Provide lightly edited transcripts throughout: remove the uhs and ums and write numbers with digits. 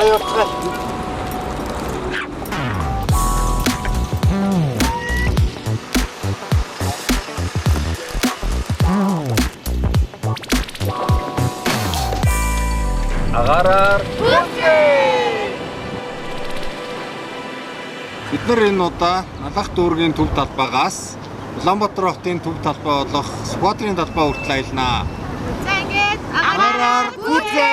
аюулцгай. Агаараар бид нар энэ удаа Налах дүүргийн төв талбайгаас Улаанбаатар хотын төв талбай болох Сквадрын талбай хүртэл аялнаа. За ингээд Агаараар үзье.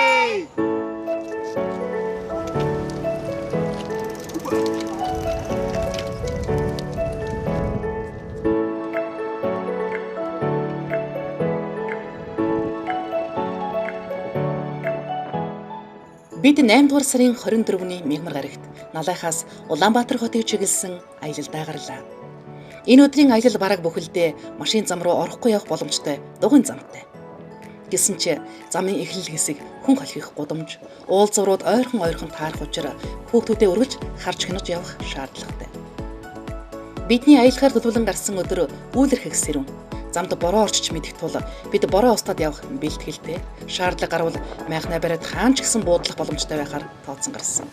Бид 8 дугаар сарын 24-ний мягмар гарагт Налахаас Улаанбаатар хотыг чиглэсэн аялалдаа гарлаа. Энэ өдрийн аялал бараг бүхэлдээ машин зам руу орохгүй явах боломжтой дугуйн замтай. Гэсэн ч замын эхлэл хэсэг хүн холхих гудамж, уулзуурууд ойрхон таарах учраа хүүхдүүдэд өргөж харж хянаж явах шаардлагатай. Бидний аялахаар төлөвлөн гарсан өдөр үүлэрхэх сэрүүн. Замд бороо орчиж мэдэх тул бид бороо устдад явах бэлтгэлтэй шаардлага гарвал майхнаа бариад хаанч гисэн буудлах боломжтой байхаар тооцсон гарсан.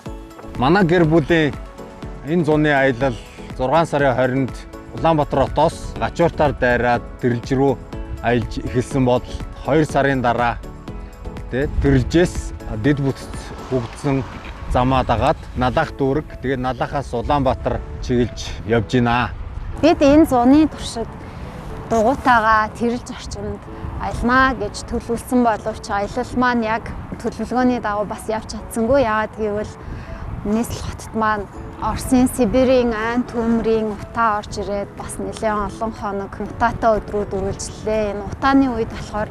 Манай гэр бүлийн энэ зуны аялал 6 сарын 20-нд Улаанбаатар хотоос Гачууртаар дайраад Тэрэлж рүү аялж эхэлсэн бол 2 сарын дараа Тэрэлжээс дэд бүтц бүгдсэн замаа дагаад Налах дүүрэг тэгээд Налахаас Улаанбаатар чиглэж явж байна. бид энэ зуны туршид дугуйтайгаа Тэрэлж орчинд аялмаа гэж төлөвлөсөн боловч аялал маань яг төлөвлөгөөний дагуу бас явж чадсангүй. Яагаад гэвэл нийслэл хотод маань Оросын Сибирийн айн төмрийн утаа орж ирээд бас нэлээд олон хоног утаатай өдрүүд үргэлжлээ. Энэ утааны үед болохоор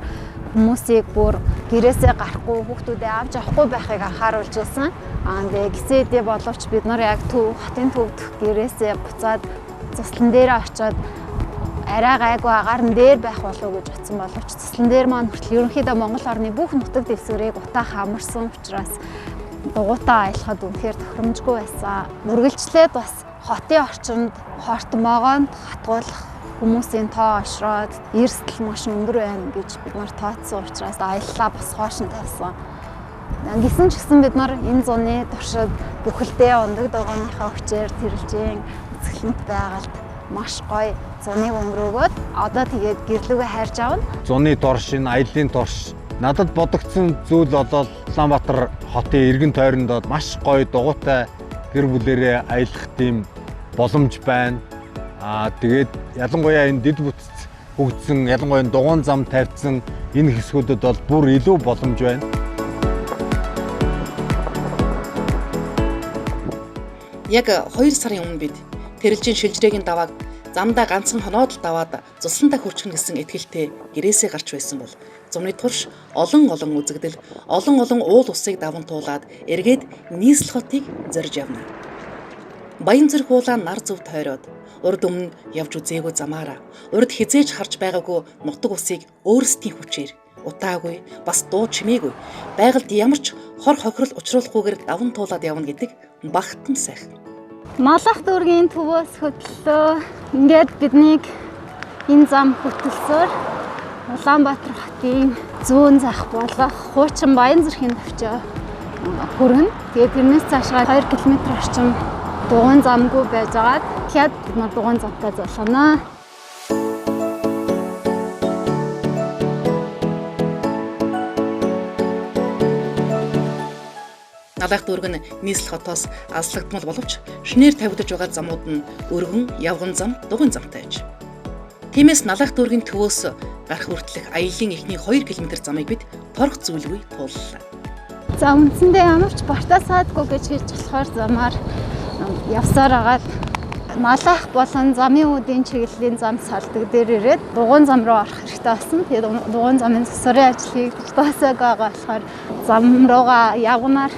хүмүүсийг бүр гэрээсээ гарахгүй хүүхдүүдээ авч явахгүй байхыг анхааруулж байсан. Тэгээ гисэдээ боловч бид нар яг хотын төвд гэрээсээ буцаад цуслан дээр очиод арай гайгүй агаарын дээр байх болов гэж утсан боловч цуслан дээр маань хүртэл ерөнхийдөө Монгол орны бүх нутаг дэвсгэрийг утаа хамарсан учраас дугуйтаа аялахад үнэхээр тохиромжгүй байсан. Үргэлжлээд бас хотын орчинд хорт могоонд хатгуулах хүмүүсийн тоо олшроод эрсдэл маш өндөр байна гэж бид нар тооцсон учраас аяллаа бас хоош нь тавьсан. Гисэн ч гэсэн бид нар энэ зуны туршид бүхэлдээ ундаг дугааныхаа хүчээр Тэрэлжийн эцэглэнт байгальд маш гоё зуны өнгөрөөгөөд одоо тэгээд гэрлүүгээ хайрж авна. Зуны дорш энэ аяллаа дорш надад бодогдсон зүйл бол Улаанбаатар хотын эргэн тойронд маш гоё дугуйтай гэр бүлэрээ аялах тийм боломж байна. Тэгээд ялангуяа энэ дэд бүтц бүгдсэн ялангуяа дугуйн зам тавьсан энэ хэсгүүдэд бол бүр илүү боломж байна. Яг 2 сарын өмнө бид Тэрэлжийн шилжрээгийн давааг замдаа ганцхан хоноод л даваад цуслантаа хүрчихнэ гэсэн итгэлтэй гэрээсээ гарч байсан бол зуны турш олон үзэгдэл, олон уул усыг даван туулаад эргээд нийслэл хотыг зорж явна. Баян зэрэг уулаа нар зөв тойроод урд өмнө явж үзээгүй замаараа урд хизээж харж байгаагүй нутаг усыг өөрсдийн хүчээр утаагүй бас дуу чимээгүй байгальд ямар ч хор хохирол учруулахгүйгээр даван туулаад явна гэдэг багтан сайхан. Налах дүүргийн төвөөс хөтлөө ингээд биднийг энэ зам хөтөлсөөр Улаанбаатар хотын зүүн зах болох хуучин Баян зэргийн төвчөө хүрнэ. Тэгээд тэрнээс цаашгаа 2 км орчим дугуйн замгүй байж байгаад тэгэхэд бид нар дугуйн замтай золгоно. Налах дүүрэг нь нийслэл хотоос алслагдмал боловч шинээр тавигдаж байгаа замууд нь өргөн, явган зам, дугуйн замтай байж. Тиймээс Налах дүүргийн төвөөс гарах хүртэлх аяллаа эхний 2 км замыг бид торох зүйлгүй тууллаа. За үндсэндээ ямар ч бартасаадгүй гэж хэлж болохоор замаар явсаар агаад Налах болон замын үүдийн чиглэлийн зам салдаг дээр ирээд дугуйн зам руу орох хэрэгтэй болсон. Тэгээд дугуйн замын засварын ажлыг дуусаагүй байгаа болохоор зам руугаа явгнаар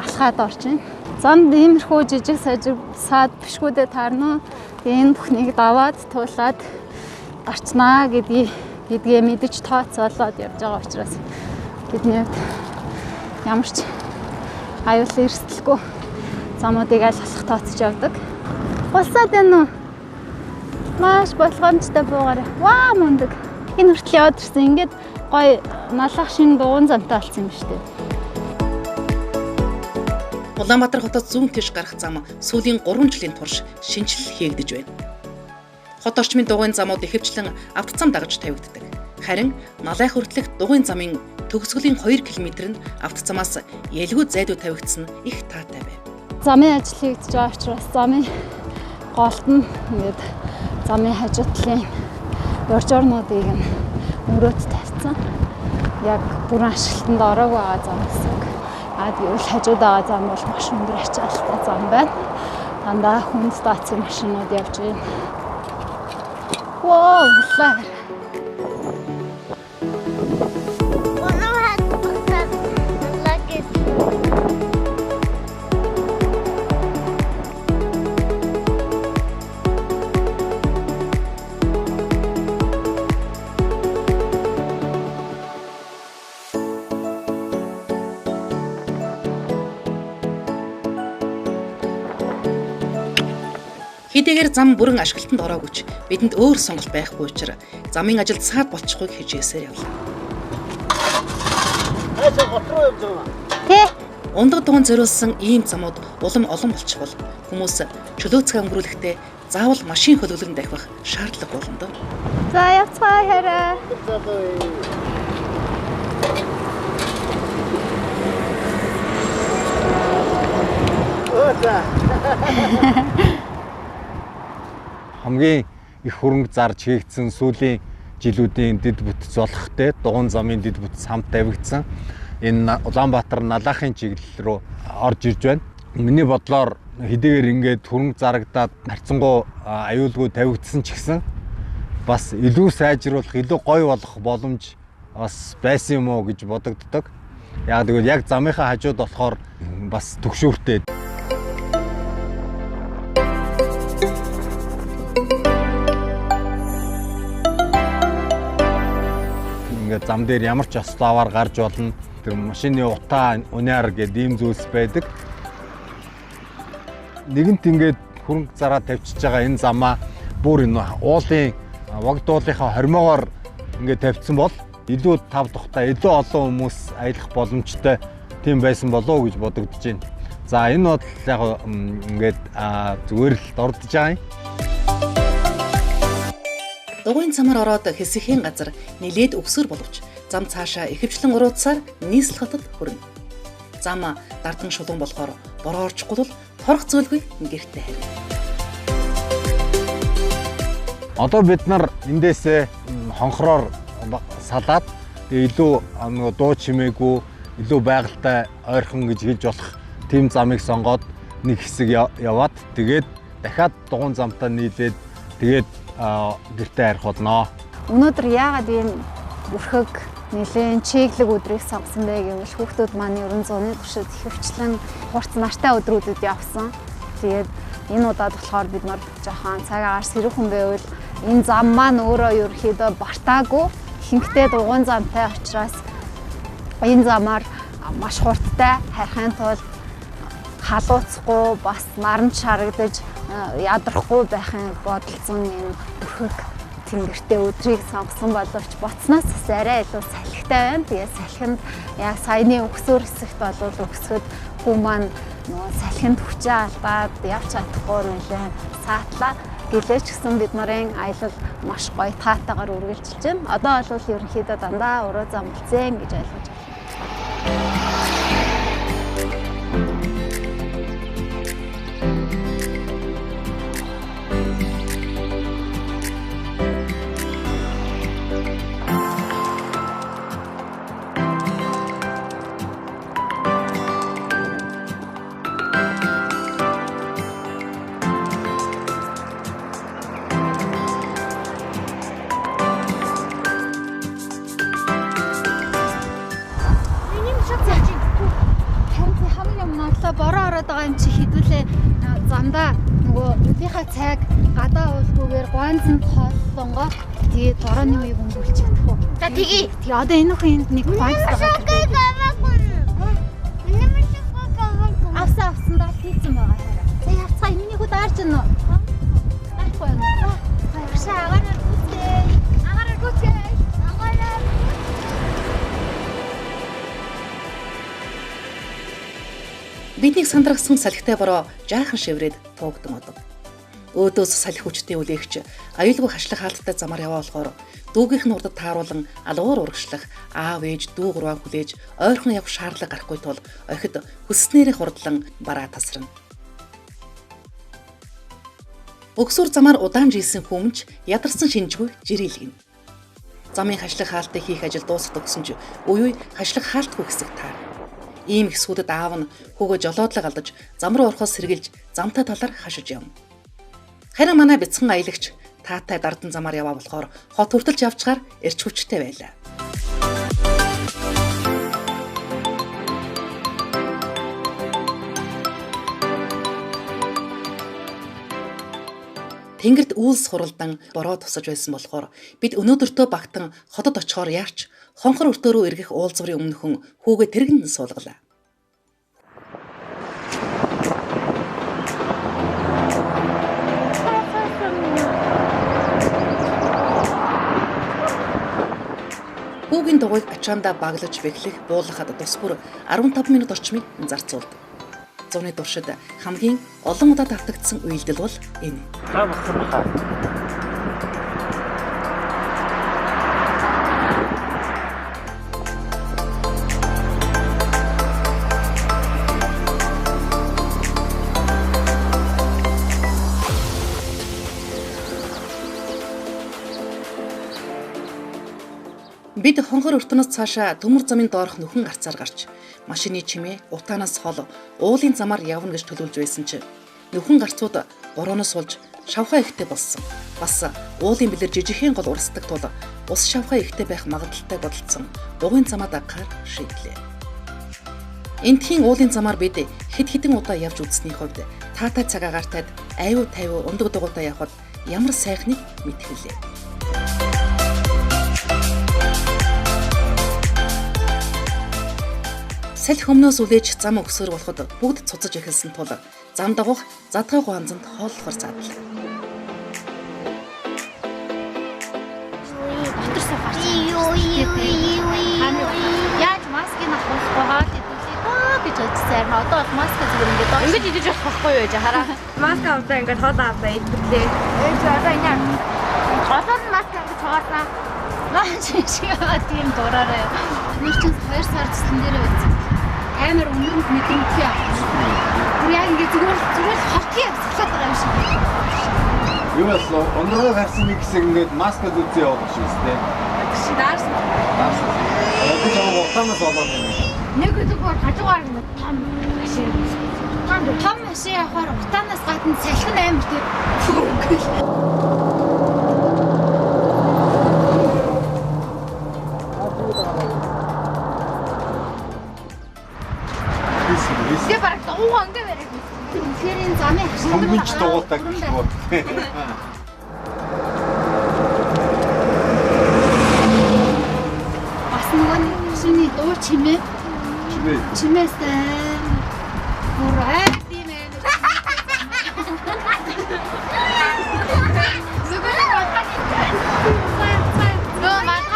алхаад орж байна. Замд иймэрхүү жижиг сажиг саад бишгүүдээ таарна. Энэ бүхнийг даваад туулаад гарчнаа гэдгээ мэдэж тооцоолоод явж байгаа учраас бидний ямар ч аюулын эрсдэлгүй замуудыг аль болох тооцож явдаг. Болсоод байна уу? Маш болгоомжтой буугаараа. Ваа мундаг. Энэ хүртэл яваад ирсэн. Ингээд гоё Налах шинэ дугуйн замтай болсон юм шүү дээ. Улаанбаатар хотод зүүн тийш гарах зам сүүлийн 3 жилийн турш шинжилэл хийгдэж байна. Хот орчмын дугуйн замууд ихэвчлэн автозам дагаж тавигддаг. Харин Налайх хүртэлх дугуйн замын төгсгөлийн 2 км нь автозамаас ялгүй зайдуу тавигдсан их таатай байв. Замын ажил хийгдэж байгаа учраас замын голд нь ингээд замын хажуутлын урьж орнуудыг нь өрөөд тавьсан. Яг бүрэн ашиглалтанд ороогүй байгаа зам гэсэн. Тэгвэл хажууд байгаа зам бол маш өндөр ачаалттай зам байна. Дандаа хүнд стацийн машинууд явж байна. Вау, лаа. Хэдийгээр зам бүрэн ашиглалтанд ороогүй ч бидэнд өөр сонголт байхгүй учраас замын ажилд саад болчихгүйг хичээсээр явлаа. Тэ. Ундаг дугуйн зориулсан ийм замууд улам олон болчихвол хүмүүс чөлөөцгөө өнгөрүүлэхдээ заавал машин хөлөглөн дахих шаардлага болно доо. За явцгаа хараа. Хамгийн их хөрөнгө зарж хийгдсэн сүүлийн жилүүдийн дэд бүтц болохтэй дугуйн замын дэд бүтц хамт тавигдсан. Энэ Улаанбаатар Налайхын чиглэл рүү орж ирж байна. Миний бодлоор хэдийгээр ингээд хөрөнгө зарагдаад харьцангуй аюулгүй тавигдсан ч гэсэн бас илүү сайжруулах, илүү гоё болох боломж бас байсан юм уу гэж бодогддог. Яг тэгвэл яг замынхаа хажууд болохоор бас төгшөөртэй. Ингээд зам дээр ямар ч ослооваар гарч болно. Тэр машины утаа униар гэдэг ийм зүйлс байдаг. Нэгэнт ингээд хөрөнгө зараа тавьчихж байгаа энэ замаа бүр энэ уулын вагдуулынхаа хормоогоор ингээд тавьсан бол илүү тав тухтай, илүү олон хүмүүс аялах боломжтой тийм байсан болов уу гэж бодогдож байна. За энэ бол яг ингээд зүгээр л дордож байгаа юм. Дугуйн замаар ороод хэсэхийн газар нэлээд өгсөр боловч зам цаашаа ихэвчлэн уруудсаар нийслэл хотод хүрнэ. Зам дардан шулуун болохоор бороорчгүй бол торох зөөлгүй гэртээ харин. Одоо бид нар эндээсээ хонхроор салаад илүү дуу чимээгүй, илүү байгальтай ойрхон гэж хэлж болох тийм замыг сонгоод нэг хэсэг яваад тэгээд дахиад дугуйн замтаа нийлээд тэгээд гэртээ харих болно. Өнөөдөр яагаад ийм бүрхэг нэлээд чиглэг өдрийг сонгосон бэ гэвэл хүүхдүүд маань ерөн зууны туршид ихэвчлэн хурц нартай өдрүүдэд явсан. Тэгээд энэ удаад болохоор бид нар жоохон цаг агаар сэрүүхэн байвал энэ зам маань өөрөө ерөөхдөө бартаагүй ихэнхдээ дугуйн замтай учраас энэ замаар маш хурдтай харихын тулд халууцахгүй бас наранч харагдаж ядрахгүй байхын бодолцсон энэ бүрхэг тэнгэртэй өдрийг сонгосон боловч боцноос арай илүү салхитай байна. Тэгээ салхинд яг саяны өгсөөр хэсэгт болвол өгсгöd хүү маань нөгөө салхинд хүчээ алдаад явж чадахгүй нэлээд саатлаа. Гэлээч гэсэн бид нарын аялал маш гоё таатайгаар үргэлжилж байна. Одоо бол ерөнхийдөө дандаа уруу зам үлцэн гэж ойлгож байна. Бороо ороод байгаа юм чи хідүүлээ замдаа нөгөө өдийнхаа цайг гадаа уулгүйгээр гуанзан хооллонгоо тэгээд борооны үеийг өнгөрүүлж чадах уу? За тгий. Тэгээ одоо энэ хүн энд нэг гуанз байгаа. Авсан даа хийцэн байгаа хараа. За явцгаа миний хүү даарч гэнэ үү? Даарахгүй юм. Баяршаа агаараа гүцээ. Агаараа гүцээ. Агаараа. Биднийг сандрагсан салхитай бороо жаахан шиврээд туугдан одов. Өөдөөс салхи хүчтэй үлээгч аюулгүй хашлах хаалттай замаар яваа болохоор дүүгийнх нь урдад тааруулан алгуур урагшлах аав ээж дүү гурваа хүлээж ойрхон явах шаардлага гарахгүй тул охид хүснээрээ хурдлан бараа тасрна. Өгсүр замаар удаан жилсэн хүмж ядарсан шинжгүй жирэлгэн. Замын хашлах хаалтыг хийх ажил дуусах төгсөн ч үе хашлах хаалтгүй хэсэг таар. Ийм хэсгүүдэд аав нь хүүгээ жолоодлог алдаж зам руу орохоос сэргийлж замтай талаар хашиж явна. Харин манай бяцхан аялагч таатай дардан замаар яваа болохоор хот хүртэлж явчгаар эрч хүчтэй байлаа. Тэнгэрт үйлс хуралдан бороо тусаж байсан болохоор бид өнөөдөртөө багтан хотод очихоор яарч хонхор өртөө рүү эргэх уулзврын өмнөхөн хүүгээ тэргэн суулгалаа. Хүүгийн дугуйг ачаандаа баглаж бэхлэх буулгахад тус бүр 15 минут орчмыг зарцуулдаг. Зуны туршид хамгийн олон удаа давтагдсан үйлдэл бол энэ. Бид хонхор өртөнөөс цаашаа төмөр замын доорх нүхэн гарцаар гарч машины чимээ утаанаас хол уулын замаар явна гэж төлөвлөж байсан чинь нүхэн гарцууд борооноос сулж шавхаа ихтэй болсон. Бас уулын бэлэр жижигхэн гол урсдаг тул ус шавхаа ихтэй байх магадaltaй бодолцсон дугуйн замаа дагахаар шийдлээ. Энтхийн уулын замаар бид хэд хэдэн удаа явж үзсний хувьд таатай цаг агаартай аюу тайвуу ундаг дугуйтаа явхад ямар сайхныг мэдхэлээ. Салхи өмнөөс үлээж зам өгсөр болоход бүгд цуцаж эхэлсэн тул зам дагуух задгай гуанзанд хооллохор задлаа. Яаж маскыг авах байгаад гэж бодсоор одоо маска зүгээр ингэж идэж болох байхгүй юу хараа. Маска аваа ингээд хол аваа идэвлээ. Одоо энэ одоо маска гэж хааснаа. Наач шиг тийм дураарай. Нэг ч 2 сар цэцэн дээрээ үзсэн. Амар өмнөд мэдрэмжтэй авсан. Бүр яг ингэ зүгээр хортын явцлаад байгаа юм шиг. Юу болов? Ондороо гарсан нэг хэсэг ингээд маскад үзээ явах шүү дээ. Тэгш даарсан. Одоо жоо утаанаас болоод байна. Нэг зүгээр хажуугаар нэг том машин. Том машин явахаар утаанаас гадна салхин амар тийм. Тэгээ бараг дуугаа ингэ бараг. Тэрийн замын хамгийн ч дуудаг гэж бод. Бас нөгөө машины дуу чимээ. Чимээсээ бүр тийм ээ. Зүгээр батгай. Нөө батгай.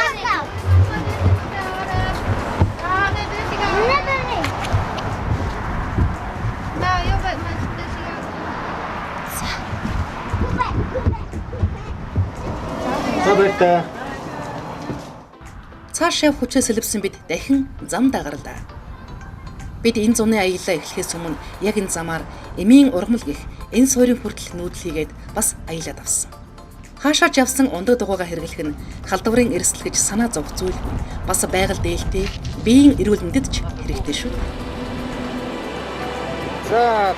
Sabeta. Цааш явах хүчээс сэлбсэн бид дахин зам дагарлаа. Бид энэ зуны аяллаа эхлэхээс өмнө яг энэ замаар эмийн ургамал гих энэ суурийн хүртэл нүүдэл хийгээд бас аялаад авсан. Хаашаач явсан ундаг дугуйгаа хэрэглэх нь халдварын эрсдэл гэж санаа зовх зүйл. Бас байгаль дээлтэй, биеийн эрүүл мэндэд ч хэрэгтэй шүү. За.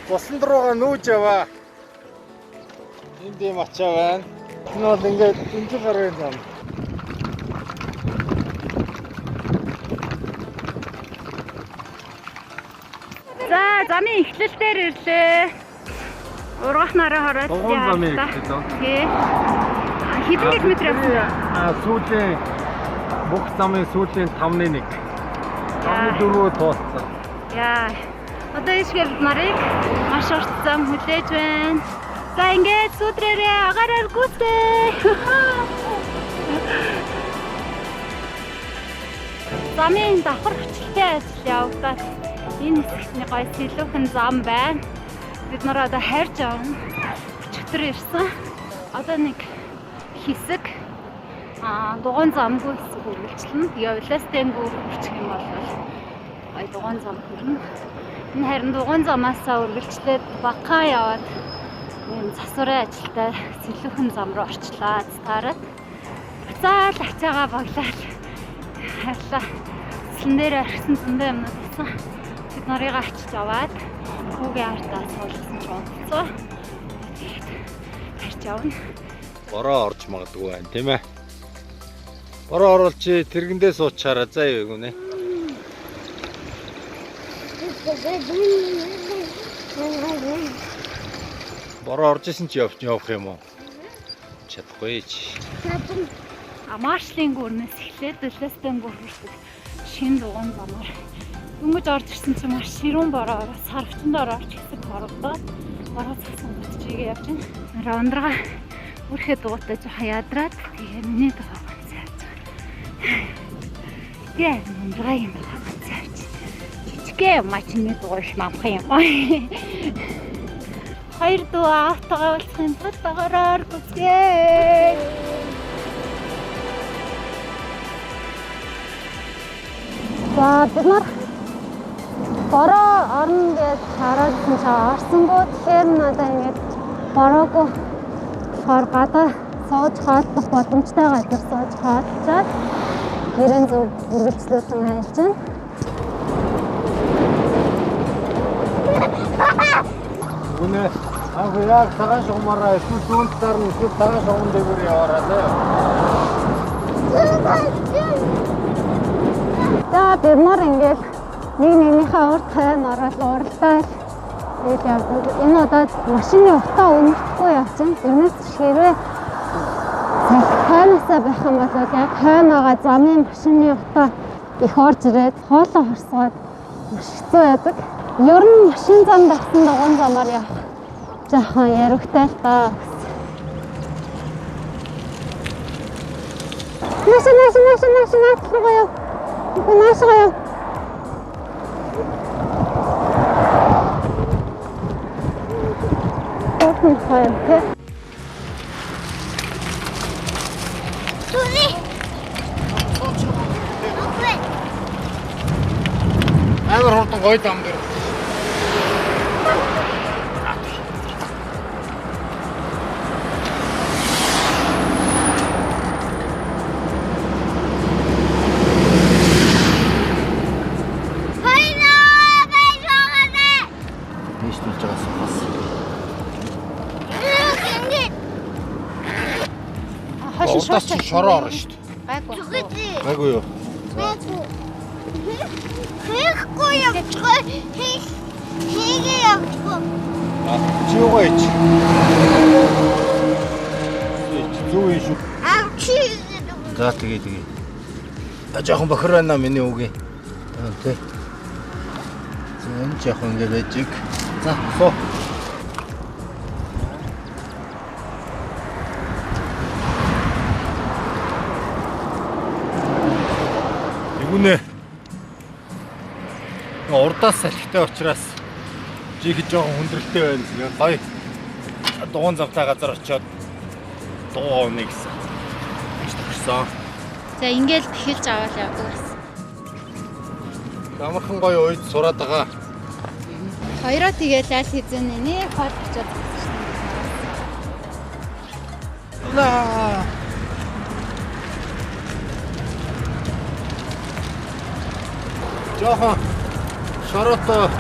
Босон руугаа нүүж яваа. Энд юм ачаа байна. Энэ бол ингээд энэ гараа юм. За замын эхлэл дээр ирлээ. Ургах нараа хараад яваа. Тий. Хэдэн километр явсан? Сүүлийн бүх замын сүүлийн 5-1. 4 тооцсон. Яа. Одоо ишгэл нарыг маш урт зам хүлээж байна. За ингээд сүдрээрээ агаараар гүцээ. Замын давхар хүчтэй ажил явагдаад Энэ хэсэгний гоё сэлүүхэн зам байна. Бид нар одоо хайрж авна. Өчигдөр ирсэн. Одоо нэг хэсэг дугуйн замгүй хэсэг үргэлжлэн явлаас дэнгүү хүрчих юм бол гоё дугуйн зам хүрнэ. Энэ харин дугуйн замаасаа үргэлжлээд Бакаа яваад энэ засварын ажилтай сэлүүхэн зам руу орчлаа. Таараад буцаал ачаагаа боглоод хайлаа. Цэслэн дээр архсан зөндөө юмнууд байсан. Бид нарыг ачиж аваад хүүгийн артаа суулгасан ч унтцоо. Тэгээд харж авна. Бороо орж магадгүй байна, тийм ээ. Бороо оруулчи тэргэндээ суучаараа заа юу гүнэ. Бороо орж исэн чи явах юм уу? Чадахгүй ч. Маршлын гүрнээс эхлээд Улаастан гүр хүртэл шинэ дугуйн замаар дөнгөж орж ирсэн чинь маш ширүүн бороо сарвчанд орооч хэсэг хорогдоод бороо цасан бутчихгээ явж байна. Нара ундрага үрхээ дугуйтай жоохон ядраад тэгээ миний дугуй ганцаарч байгаа. Тэгээ ундрага юм ганцаарч. Жижигхэн мачны дугуйш намхан юм. Хоёр дуу автогаа уулзахын тулд багаараар гүцгээ. За бид нар бороо орно гэж харагдсан чи орсонгүй тэгэхээр надаа ингэж бороогүй болохоор гадаа сууж хаалцах боломжтой газар сууж хаалцаад гэрэн зүг үргэлжлүүлэн хайж байна. Гүнэ анх яг цагаан шугамаараа эсвэл зүүнт дарна эсвэл цагаан шугам дээгүүр яваараа тий. За бид нар ингээд нэг нэгнийхээ урд хайн ороод уралдаад тэгээд явдаг. Энэ удаад машины утаа өнөхгүй явж байна. Тэрнээс хэрвээ хайнасаа байх юм бол яг хайнаага замын машины утаа их орж ирээд хоолоо хорсгоод маш хэцүү байдаг. Ер нь машин зам давсан дугуйн замаар явах жоохон яригтай л та. Машин 나서요. 조금 가요. амар хурдан гоё зам дээр. Урдаас чи шороо орно шүү дээ. Гайгүй юу? Хийхгүй явчихгүй. Хийгээ явчихгүй. Чи юугаа ич? Зүү юм шүү. Чи. За тэгээ. Жоохон бохор байна миний үгүй. Тэ. Зэн жоохон ингэ байж. За суу. Гүнэ. Урдаас салхитай учраас жиг жоохон хүндрэлтэй байна. Гоё. Дугуйн замтай газар очиод дуу нэг гэсэн. Тэгсэн. За ингээл тэхэлж аваад явдаг бас. Амархан гоё уйд сураад байгаа. Хоёроо тэгээд аль хэзээ нэг хол очиод Наа. Жохон шороотой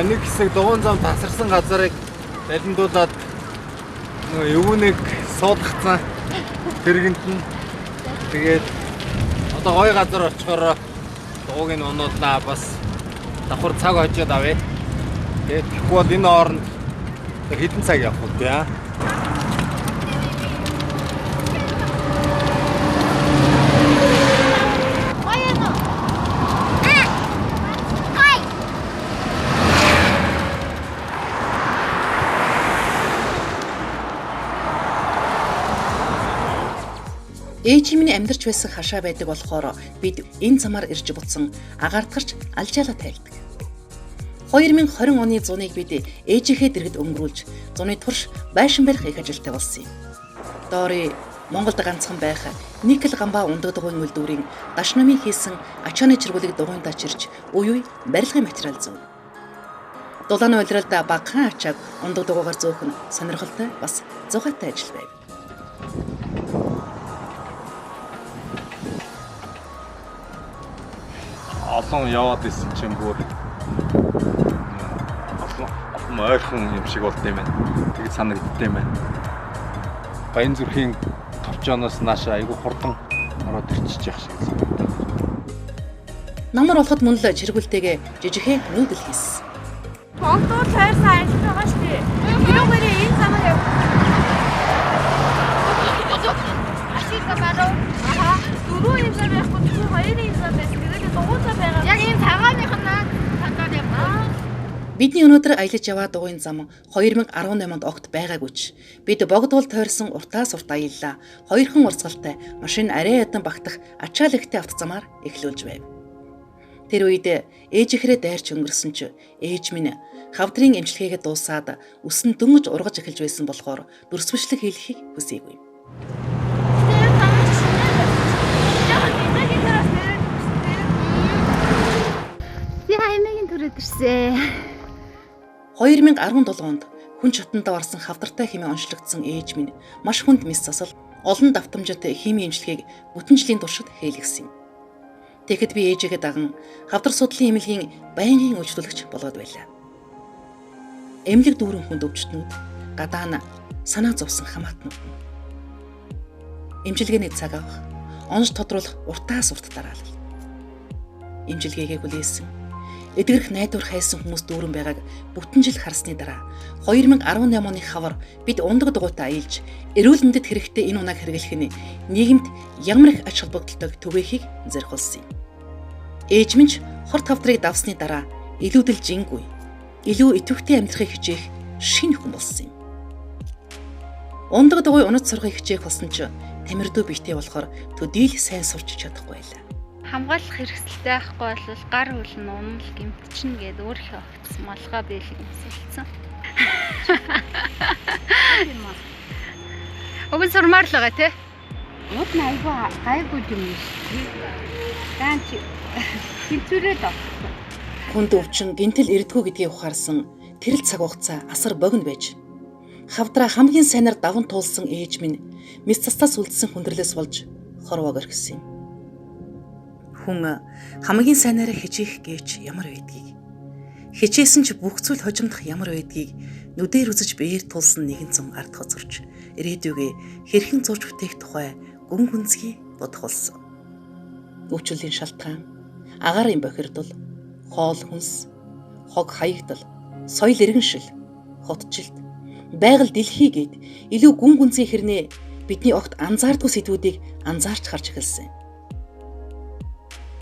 нэг хэсэг дугуйн зам тасарсан газарыг далиндуулаад өвөнийг суудгацсан тэргэнд нь тэгээд одоо гоё газар очихоор дуугийн оноодлаа бас давхар цаг хожоод авъя. Тэгээд тэгэхгүй бол энэ хооронд хэдэн цаг явах вэ аа? Ээж минь амьдарч байсан хашаа байдаг болохоор бид энэ замаар ирж буцсан агаардгарч алжаалаа тайлдаг. 2020 оны зуныг бид ээжийнхээ дэргэд өнгөрүүлж, зуны турш байшин барих их ажилтай болсон юм. Доори Монголд ганцхан байх никл гамбаа ундаг дугуйн үйлдвэрийн даш намын хийсэн ачааны чиргүүлэг дугуйн дачирч үе үе барилгын материал зөв. Дулааны улиралд багахан ачааг ундаг дугуйгаар зөөх нь сонирхолтой бас зугаатай ажил байв. Олон яваад исэн чинь бүр олон ойрхон юм шиг болд юм байна. Тэгж санагдд юм байна. Баян зүрхийн товчооноос наашаа айгүй хурдан ороод ирчихэж явах шиг санагдав. Намар болоход мөн л чиргүүлтэйгээ жижигхэн нүүдэл хийсэн. Богдуу тойрсон ажиллаж байгаа шүү дээ. Тэрүүгээрээ энэ замаар яв. Ашигла баруу. Аха. Дөрөв юм зам байхгүй дөрөв хоёрын юм зам байсан. Тэгээд дугуйцаа байгаа. Яг энэ цагааных нь цагаар яваа. Бидний өнөөдөр аялаж яваа дугуйн зам 2018 огт байгаагүй ч бид богдуул тойрсон уртаас урт аяллаа. Хоёрхан урсгалтай машин арай ядан багтах ачаалагтай автозамаар эхлүүлж байв. Тэр үед ээжихрээ дайрч өнгөрсөн ч ээж минь хавдрын эмчилгээгээ дуусаад өсөн дөнгөж ургаж эхэлж байсан болохоор дүрсвэшлэг хийлгэхийг хүсээгүй. Яа эмээгийн төрөд ирсэн. 2017 онд хүн чотондоо орсон хавдартай хэмээн онцлогдсон ээж минь маш хүнд мэс засал олон давтамжит химийн эмчилгээг бүтэн жилийн туршид хийлгэсэн юм. Тэгэхэд би ээжигээ даган хавдар судлалын эмнэлгийн байнгын үйлчлүүлэгч болоод байлаа. Эмнэлэг дүүрэн хүнд өвчтнүүд, гадаа нь санаа зовсон хамаатнууд. Эмчилгээний цаг авах, онж тодруулах уртаас урт дараалал. Эмчилгээгээ хүлээсэн, эдгэрх найдвар хайсан хүмүүс дүүрэн байгааг бүтэн жил харсны дараа 2018 оны хавар бид ундаг дугуйтай аялж, эрүүл мэндэд хэрэгтэй энэ унааг хэрэглэх нь нийгэмд ямар их ач холбогдолтой түгээхийг зорих болсон юм. Ээж минь хорт хавдрыг давсны дараа илүүдэл жингүй, илүү идэвхтэй амьдрахыг хичээх шинэ хүн болсон юм. Ундаг дугуй унаж сурахыг хичээх болсон ч тамирдуу бихтэй болохоор төдийл сайн сурч чадахгүй байлаа. Хамгаалах хэрэгсэлтэй байхгүй бол гар хөл нь унал гэмтчихнэ гэд өөрийнхөө огцсон малгай биелэг өмсөлцсөн. Өгөн сурмаар л байгаа те. Мод найгуу гайгүй юм шиг. Ганч хинцүүрээд авсан. Хүнд өвчин гинтэл ирдгүү гэдгийг ухаарсан тэрэл цаг хугацаа асар богино байж хавдраа хамгийн сайнаар даван туулсан ээж минь мэс цастаас үлдсэн хүндрэлээс болж хорвоог орхисон юм. Хүн хамгийн сайнаараа хичээх гэж ямар байдгийг, хичээсэн ч бүх зүйл хожимдох ямар байдгийг нүдээр үзэж биеэр тулсан нэгэн зам ард хоцорч ирээдүйгээ хэрхэн зурж бүтээх тухай гүн гүнзгий бодох болсон. Өвчлөлийн шалтгаан, агаарын бохирдол, хоол хүнс, хог хаягдал, соёл иргэншил, хотжилт, байгаль дэлхий гээд илүү гүн гүнзгий хэрнээ бидний огт анзаардгүй сэдвүүдийг анзаарч харж эхэлсэн.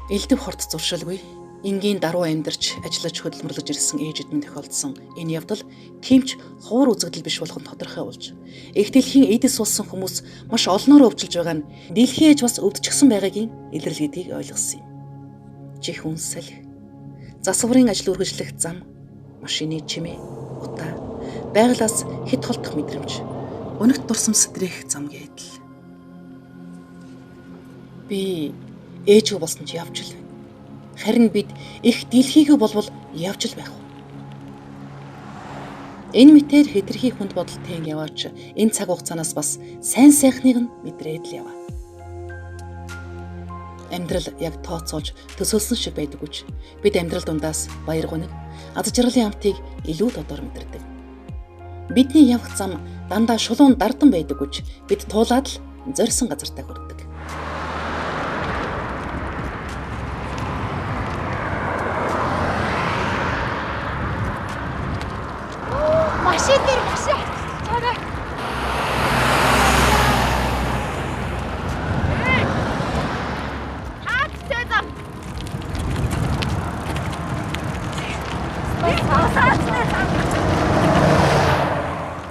Элдв хорт зуршилгүй, энгийн даруй амьдарч ажиллаж хөдөлмөрлөж ирсэн ээжид минь тохиолдсон энэ явдал тэмч ховор үзэгдэл биш болох нь тодорхой болж, их дэлхийн эдэс болсон хүмүүс маш олноор өвчлөж байгаа нь дэлхийн ээж бас өвдчихсэн байгаагийн илрэл гэдгийг ойлгосон юм. Чих үнсэл, засварын ажил үргэлжлэх зам, машины чимээ, утаа, байгалаас хэд холдох мэдрэмж, өнөгт дурсам сэтрэх зам гэдэл. Би ээжгүй болсон ч явж л байна. Харин бид их дэлхийгөө болвол явж л байх уу? Энэ мэтэр хэтэрхий хүнд бодолтой яваач энэ цаг хугацаанаас бас сайн сайхныг нь мэдрээд л яваа. Амьдрал яг тооцоолж төсөөлсөн шиг байдаггүй ч бид амьдрал дундаас баяр гоног, аз жаргалын амтыг илүү тодор мэдэрдэг. Бидний явах зам дандаа шулуун дардан байдаггүй ч бид туулаад л зорьсон газартаа хүрдэг. Машин дээр машин. Цаарай.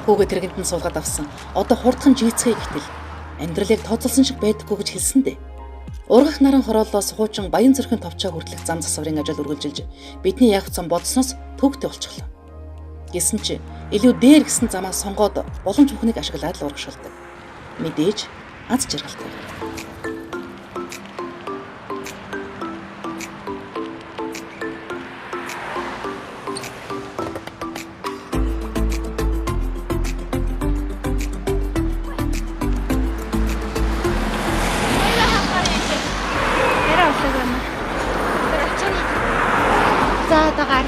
Хүүгээ тэрэгэнт нь суулгаад авсан. Одоо хурдхан жийцгээ гэтэл амьдралыг тооцоолсон шиг байдаггүй гэж хэлсэн дээ. Ургах наран хороолоос хуучин Баян зүрхэн товчоо хүртэлх зам засварын ажил үргэлжилж бидний явах зам бодсноос төвөгтэй болчихлоо. Гэсэн чи илүү дээр гисэн замаа сонгоод боломж бүхнийг ашиглаад л урагшилдаг. Мэдээж аз жаргалтай. За одоо гар.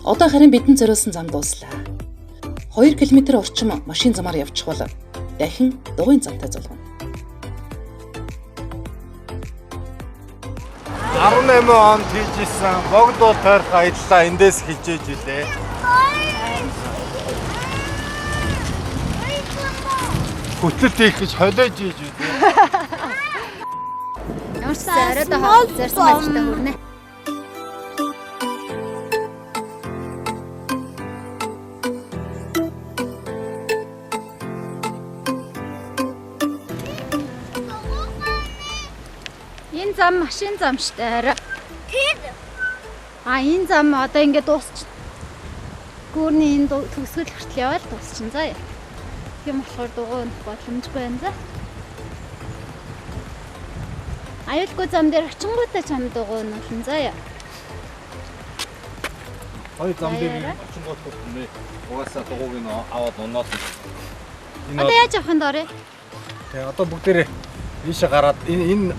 Одоо харин бидэнд зориулсан зам дууслаа. 2 км орчим машин замаар явчих бол дахин дугуйн замтай зулгана. 18 онд хийжсэн богдуу тойрох аяллаа эндээс хилжээж илээ. Хөтлөлт хийх гэж холиож ийж үү. Ямар ч арайд хаа зарсан ажилтай хүрнэ. Энэ зам машин зам штэ арай. Энэ зам одоо ингээд дуусч. Гүүрний энэ төгсгөл хүртэл яваад дуусчихсан заа. Тийм болохоор дугуйн боломжгүй байна за. Аюулгүй зам дээр очингуудаа чам дугуйн болно заа. Хоёр зам дээр очингууд хүртэнэ. Угаасаа дугуйг нь аваад унаад. Одоо яаж явах нь дорё? Тэгээ одоо бүгдээрээ ийшээ гараад энэ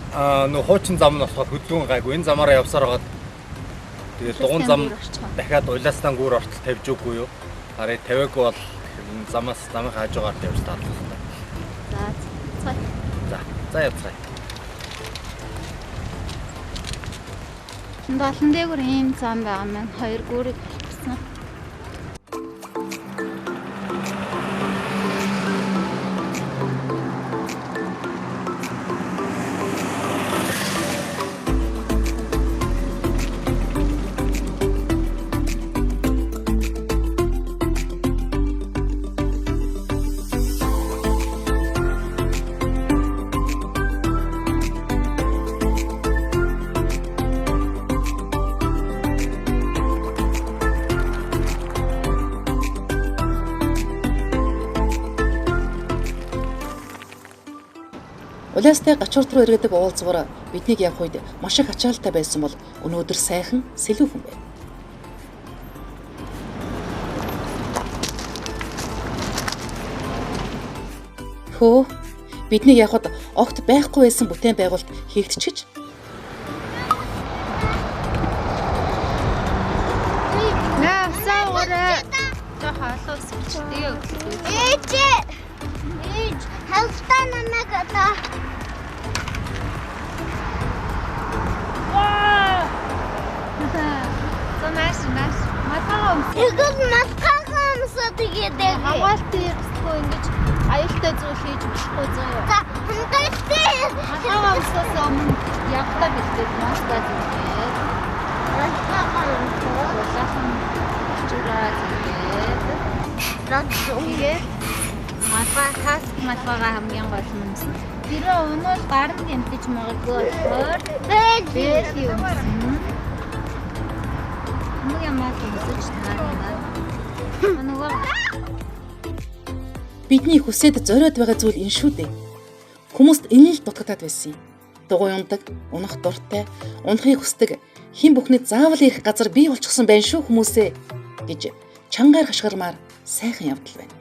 нөө хуучин зам нь болохоор хөдөлгөөн гайгүй. Энэ замаараа явсаар хагаад тэгээ дугуйн зам дахиад улаастан гүүр ортол тавьж өггүй юу? Хараа тавиагүй бол замаас замын хажуугаар тавьж таалах хэрэгтэй. За. За явцгаая. Долон дээгүүр ийм зам байгаа маань хоёр гүүрийг болчихсон. Улаастай гачуурт руу эргэдэг уулзвар биднийг явах үед маш их ачаалттай байсан бол өнөөдөр сайхан сэлүүхэн байна. Хөө биднийг явахад огт байхгүй байсан бүтээн байгуулалт хийгдчихэж Ээж халтаа намайг одоо Тэгвэл матхаагаа өмсөө тэгээд Хаваалт хийхгүй ингэж аюултай зүйл хийж болохгүй зөө. За хангалттай Хаваа өмсөөс өмнө явтаа бэлдээд маскаа хийгээд. матхаагаа өмсөө Чураа хийгээд. Тэгээд матхаагаа хамгийн гол нь юмсан. Тэр өнөө гаранд ямтж магадгүй болохоор бэлий юмсан. Бидний хүсэд зориод байгаа зүйл энэ шүү дээ. Хүмүүст энэ л дутагдаад байсан юм. Дугуй ундаг, унах дуртай, унахыг хүсдэг хэн бүхний заавал ирэх газар бий болчихсон байх шүү хүмүүсээ гэж чангаар хашгирмаар сайхан явдал байна.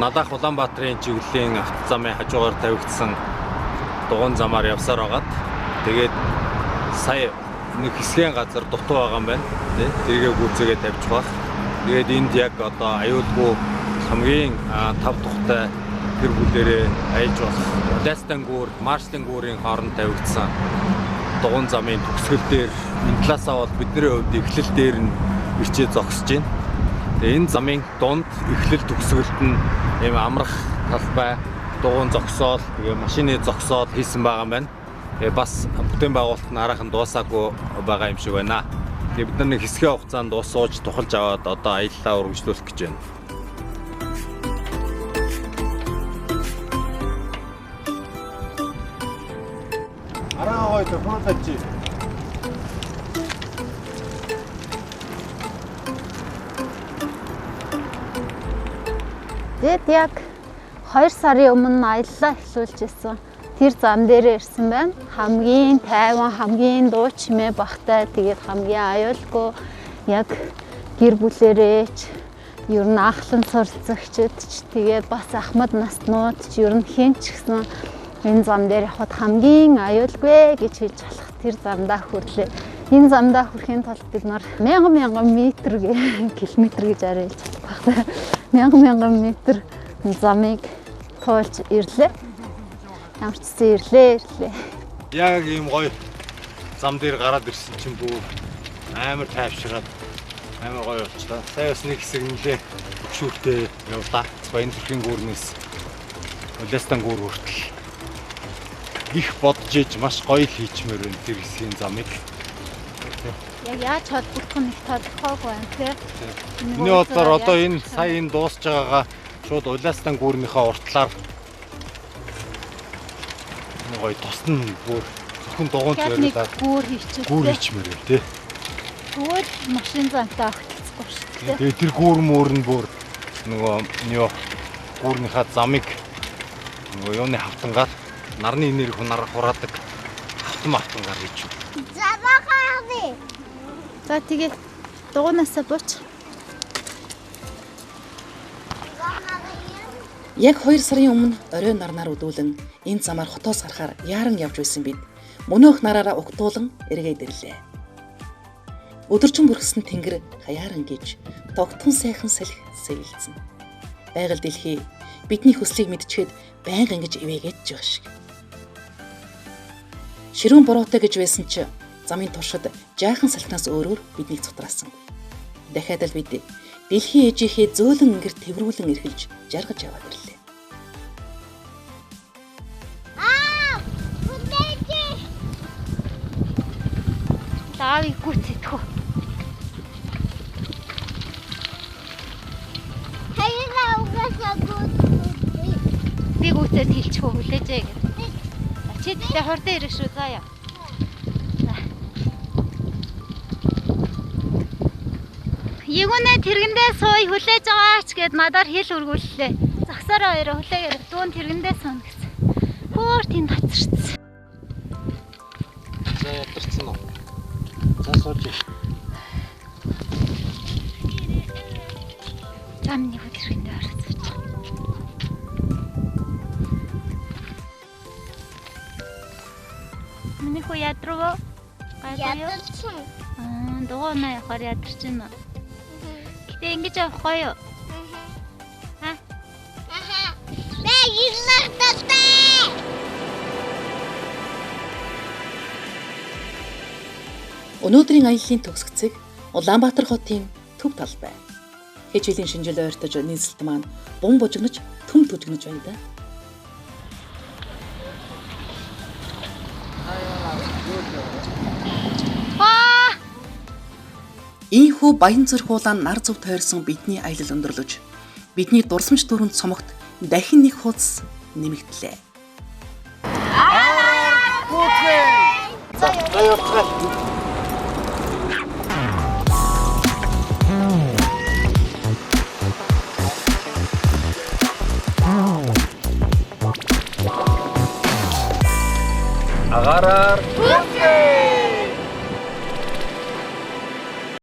Надаас Улаанбаатарын чиглэлийн автозамын хажуугаар тавигдсан дугуйн замаар явсаар байгаад тэгээд сая нэг хэсгийн газар дутуу байгаа юм байна. Тэргээ гүйцээгээ тавьж баг. Тэгээд энд яг одоо аюулгүй хамгийн тав тухтай гэр бүлэрээ аялж болох Дастан гүүр, Маршлин гүүрийн хооронд тавигдсан дугуйн замын төгсгөл дээр энэ талаасаа бол бидний хувьд эхлэл дээр нь ирчээ зогсож байна. Тэгээд энэ замын дунд эхлэл төгсгөлд нь ийм амрах талбай, дугуйн зогсоол, тэгээ машины зогсоол хийсэн байгаа юм байна. Бас бүтээн байгуулалт нь араахан дуусаагүй байгаа юм шиг байна. Тэгээ бид нар нэг хэсгийн хугацаанд ус сууж тухалж аваад одоо аяллаа үргэлжлүүлэх гэж байна. Араа гоё тохиолдож. Тэгэд яг 2 сарын өмнө аяллаа эхлүүлж ирсэн. Тэр зам дээрээ ирсэн байна. Хамгийн тайван, хамгийн дуу чимээ багтай, тэгээд хамгийн аюулгүй яг гэр бүлэрээч, ер нь ахлан суралцагчид ч тэгээд бас ахмад наснууд ч ер нь хэн ч гэсэн энэ зам дээр явхад хамгийн аюулгүй гэж хэлж болох тэр замдаа хүрлээ. Энэ замдаа хүрэхийн тулд бид нар 1000 метр километр гэж арилж байгаа. 1000 метр замыг туулж ирлээ. Ямар ч зэ ирлээ. Яг ийм гоё зам дээр гараад ирсэн чинь бүү амар тайвшраад амар гоё болчлаа. Сая бас нэг хэсэг нэлээ хөшүүртэй явлаа. Баян зүрхийн гүүрнээс Улаастан гүүр хүртэл их бодож иж маш гоё хийчмээр байна тэр хэсгийн замыг. Яг яаж холбогдох нь их тодорхойгүй байна тий. Миний бодлоор одоо энэ сая энэ дуусж байгаагаа шууд Улаастан гүүрнийхээ уртлаар гоё тусна бүр зөвхөн дугуйн царайлаад гүүр хийчихээ. Гүүр хийчмээр байна тий. Гүүр машин замтай огтлцгүй шүү дээ. Тэгээ тэр гүүр мөр нь бүр нөгөө юу гүүрнийхээ замыг нөгөө юуны хавтангаар нарны нэр хураадаг хавтангаар хийж. Заваагааны. За тэгээд дугуйнаасаа бууч. Яг 2 сарын өмнө оройн нарнаар өдүүлэн энэ замаар хотоос гарахаар яаран явж байсан бид мөнөөх нараараа угтуулан эргээд ирлээ. Өдөржин бүрхсэн тэнгэр хаяаран гэж тогтхон сайхан салхи сэвэлцэн. Байгаль дэлхий бидний хүслийг мэдчихэд байнга ингэж ивэгээд байгаа шиг. Ширүүн бороотой гэж байсан ч замын туршид жаахан салхинаас өөрөөр биднийг цутраасан. Дахиад л бид дэлхийн ээжийнхээ зөөлөн ингэр тэврүүлэн эрхэлж жаргаж яваад ирлээ. Аавыг гүцэтгэв. Хайла угаасаа гүт. Би гүцэд хэлчихв хүлээжээ гэдэг. Чи тэгтээ хордоо ирэх шүү заа яа. Ягуунаа тэргэндээ сууй хүлээж байгаач гэд надаар хэл өргүүллээ. Загсаараа хоёроо хүлээгээр дүүн тэргэндээ суuna гэсэн. Хөөр тийм татчихсан. За ядарсан уу? За сууж. Замны хөл тэргэндээ орсон. Миний хүү ядруу? Ядарсан. Дугуйнаа явахаар ядарч байна. Гэтэ ингэж явах гоё юу? Бэ ирлэгтэй. Өнөөдрийн аяллаа төгсгцэг Улаанбаатар хотын төв талбай. Хичээлийн шинжил ойртож нийслэлт маань бун бужигнож төм төжигнөж байна да. Ийхүү баян зүрх уулаан нар зүв тойрсон бидний аялал өндөрлөж бидний дурсамж дүрэнд цомогт дахин нэг хуудас нэмэгдлээ. За явцгаа. Агаараар